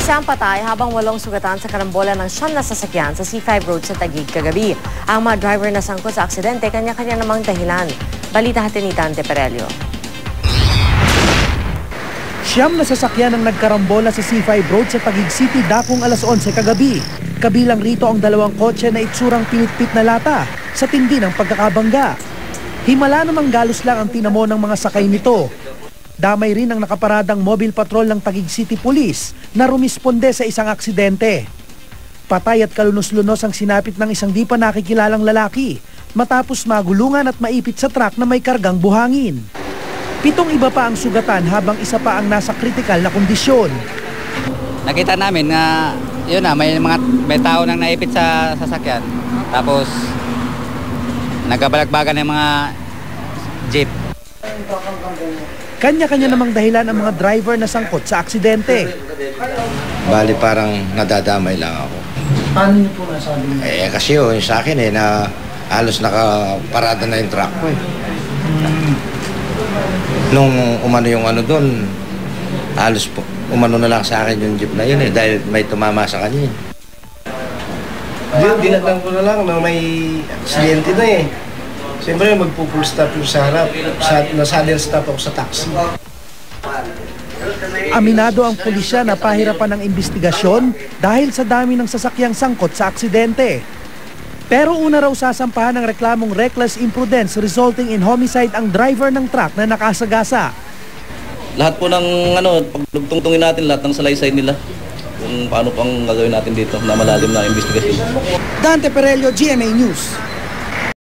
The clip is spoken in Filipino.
Isang patay habang 8 sugatan sa karambola ng 9 na sasakyan sa C5 Road sa Taguig kagabi. Ang mga driver na sangkot sa aksidente, kanya-kanya namang dahilan. Balita hatid ni Dante Perelio. 9 na sasakyan ang nagkarambola sa C5 Road sa Taguig City dakong alas 11 kagabi. Kabilang rito ang 2 kotse na itsurang pinitpit na lata sa tindi ng pagkakabangga. Himala namang galos lang ang tinamo ng mga sakay nito. Damay rin ang nakaparadang mobile patrol ng Taguig City Police na rumisponde sa isang aksidente. Patay at kalunos-lunos ang sinapit ng isang di pa nakikilalang lalaki matapos magulungan at maipit sa truck na may kargang buhangin. 7 iba pa ang sugatan habang isa pa ang nasa kritikal na kondisyon. Nakita namin na yun na, may tao nang naipit sa sasakyan. Tapos nagkabalagbagan ng mga jeep. Kanya-kanya namang dahilan ang mga driver na sangkot sa aksidente. Bali parang nadadamay lang ako. Paano niyo po nasabi niyo? Kasi yun sa akin na halos nakaparada na yung truck ko Nung umano yung doon, halos po, umano na lang sa akin yung jeep na yun dahil may tumama sa kanya. Dinatang ko na lang na may aksidente na Siyempre magpo-full stop yung sa harap. Na-sudden stop ako sa taxi. Aminado ang pulisya na pahirapan ng investigasyon dahil sa dami ng sasakyang sangkot sa aksidente. Pero una raw sasampahan ng reklamong reckless imprudence resulting in homicide ang driver ng truck na nakasagasa. Lahat po ng pagdugtungtungin natin lahat ng salaysay nila. Kung paano pang gagawin natin dito na malalim na investigasyon. Dante Perelio, GMA News.